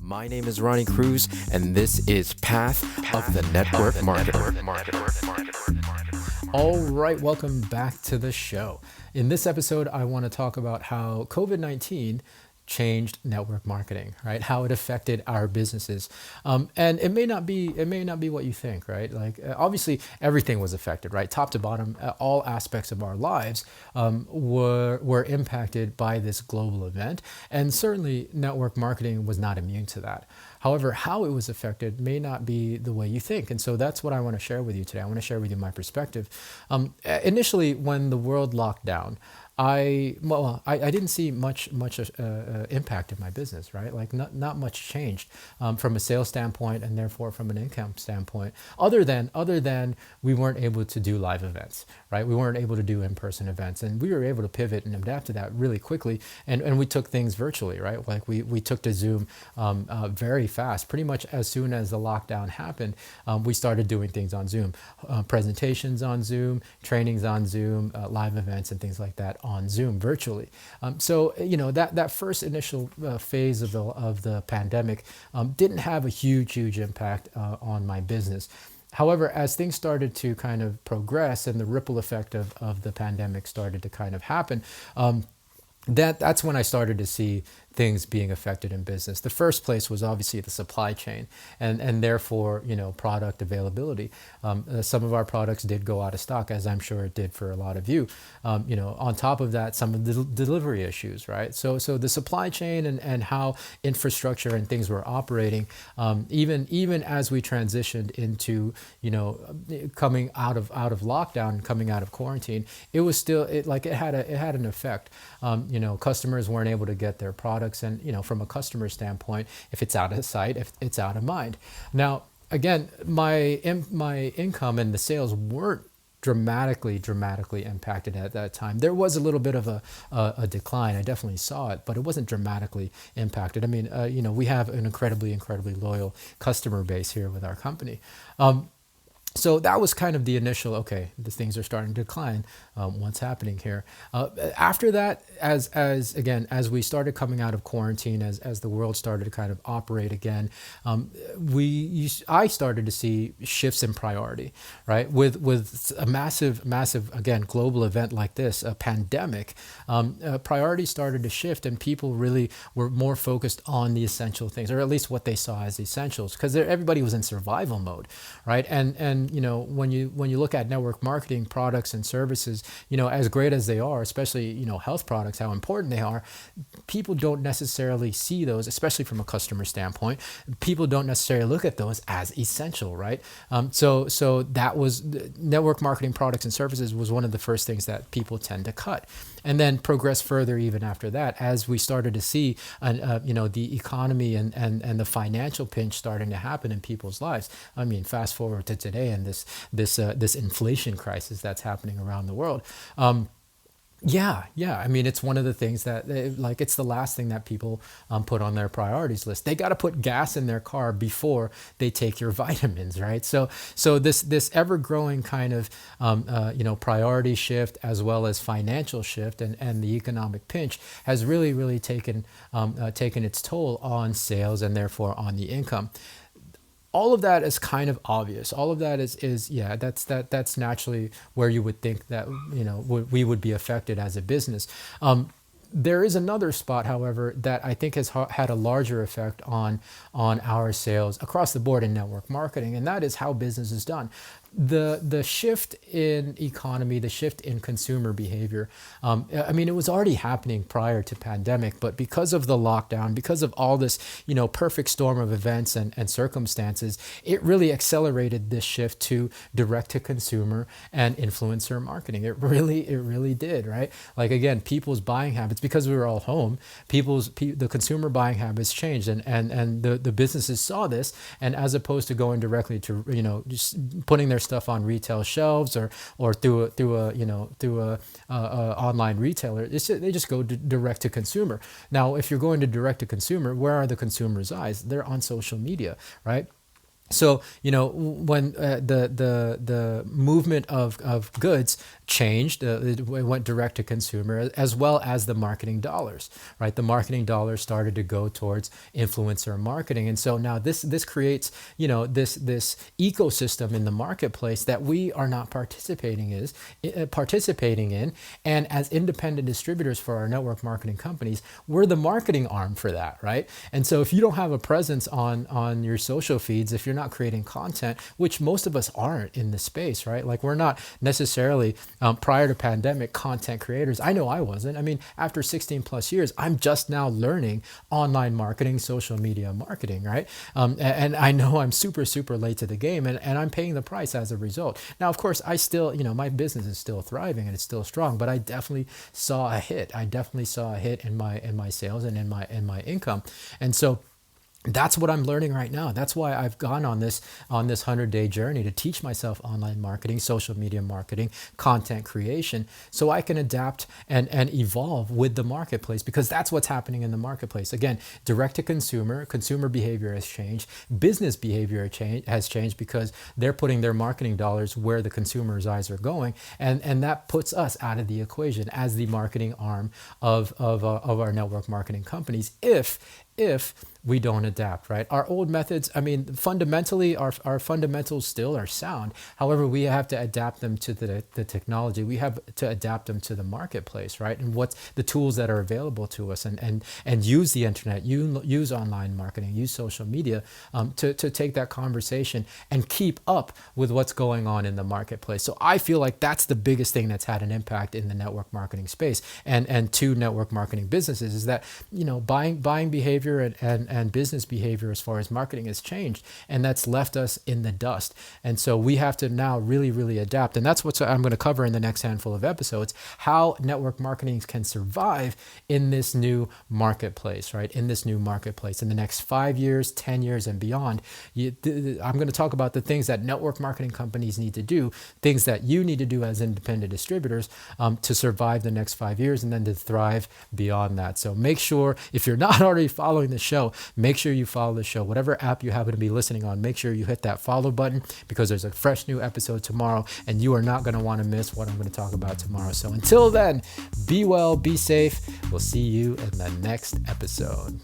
My name is Ronnie Cruz, and this is Path of the Network Marketer. All right, welcome back to the show. In this episode, I want to talk about how COVID-19 changed network marketing, right? How it affected our businesses, and it may not be what you think, right? Like obviously everything was affected, right? Top to bottom, all aspects of our lives were impacted by this global event, and certainly network marketing was not immune to that. However, how it was affected may not be the way you think, and so that's what I want to share with you today. I want to share with you my perspective. Initially, when the world locked down, I didn't see much impact in my business, right? Like not much changed from a sales standpoint, and therefore from an income standpoint, other than we weren't able to do live events, right? We weren't able to do in-person events, and we were able to pivot and adapt to that really quickly, and we took things virtually, right? Like we took to Zoom very fast. Pretty much as soon as the lockdown happened, we started doing things on Zoom, presentations on Zoom, trainings on Zoom, live events and things like that on Zoom virtually. So that first initial phase of the pandemic didn't have a huge impact on my business. However, as things started to kind of progress and the ripple effect of the pandemic started to kind of happen, that's when I started to see things being affected in business. The first place was obviously the supply chain, and therefore product availability. Some of our products did go out of stock, as I'm sure it did for a lot of you. On top of that, some of the delivery issues, right? So the supply chain and how infrastructure and things were operating, even as we transitioned into coming out of lockdown, coming out of quarantine, it was still it had an effect. Customers weren't able to get their products, and from a customer standpoint, if it's out of sight, if it's out of mind. Now, again, my income and the sales weren't dramatically impacted at that time. There was a little bit of a decline. I definitely saw it, but it wasn't dramatically impacted. I mean, we have an incredibly loyal customer base here with our company. So that was kind of the initial, okay, the things are starting to decline. What's happening here? After that, as we started coming out of quarantine, as the world started to kind of operate again, I started to see shifts in priority, right? With a massive, again, global event like this, a pandemic, priorities started to shift, and people really were more focused on the essential things, or at least what they saw as essentials, because everybody was in survival mode, right? And when you look at network marketing products and services, as great as they are, especially health products, how important they are, people don't necessarily see those, especially from a customer standpoint. People don't necessarily look at those as essential, right? So that was network marketing products and services was one of the first things that people tend to cut, and then progress further even after that, as we started to see the economy and the financial pinch starting to happen in people's lives. I mean, fast forward to today and this inflation crisis that's happening around the world. Yeah. I mean, it's one of the things that it's the last thing that people put on their priorities list. They got to put gas in their car before they take your vitamins, right? So this ever growing kind of priority shift, as well as financial shift, and the economic pinch has really taken its toll on sales, and therefore on the income. All of that is kind of obvious. All of that is that's naturally where you would think that we would be affected as a business. There is another spot, however, that I think has had a larger effect on our sales across the board in network marketing, and that is how business is done. The shift in economy, the shift in consumer behavior, I mean, it was already happening prior to pandemic, but because of the lockdown, because of all this, perfect storm of events and circumstances, it really accelerated this shift to direct to consumer and influencer marketing. It really did, right? Like, again, people's buying habits, because we were all home, the consumer buying habits changed, and the businesses saw this, and as opposed to going directly to, just putting their stuff on retail shelves or through a online retailer, they just go direct to consumer. Now, if you're going to direct to consumer, where are the consumer's eyes? They're on social media, right? So, when the movement of goods changed, it went direct to consumer, as well as the marketing dollars, right? The marketing dollars started to go towards influencer marketing, and so now this creates, this ecosystem in the marketplace that we are not participating in, and as independent distributors for our network marketing companies, we're the marketing arm for that, right? And so if you don't have a presence on your social feeds, if you're not creating content, which most of us aren't in this space, right? Like we're not necessarily prior to pandemic content creators. I know I wasn't. I mean, after 16 plus years, I'm just now learning online marketing, social media marketing, right? And I know I'm super, super late to the game, and I'm paying the price as a result. Now, of course, I still, my business is still thriving and it's still strong, but I definitely saw a hit. I definitely saw a hit in my sales and in my income. And so that's what I'm learning right now. That's why I've gone on this 100-day journey to teach myself online marketing, social media marketing, content creation, so I can adapt and evolve with the marketplace, because that's what's happening in the marketplace. Again, direct to consumer behavior has changed, business behavior has changed because they're putting their marketing dollars where the consumer's eyes are going, and that puts us out of the equation as the marketing arm of our network marketing companies if we don't adapt, right? Our old methods, I mean, fundamentally, our fundamentals still are sound. However, we have to adapt them to the technology. We have to adapt them to the marketplace, right? And what's the tools that are available to us, and use the internet, use online marketing, use social media to take that conversation and keep up with what's going on in the marketplace. So I feel like that's the biggest thing that's had an impact in the network marketing space and to network marketing businesses, is that, buying behavior and business behavior as far as marketing has changed, and that's left us in the dust. And so we have to now really, really adapt. And that's what I'm going to cover in the next handful of episodes, how network marketing can survive in this new marketplace, right? In this new marketplace in the next 5 years, 10 years, and beyond. I'm going to talk about the things that network marketing companies need to do, things that you need to do as independent distributors to survive the next 5 years and then to thrive beyond that. So make sure, if you're not already following the show, make sure you follow the show. Whatever app you happen to be listening on, make sure you hit that follow button, because there's a fresh new episode tomorrow and you are not going to want to miss what I'm going to talk about tomorrow. So until then, be well, be safe. We'll see you in the next episode.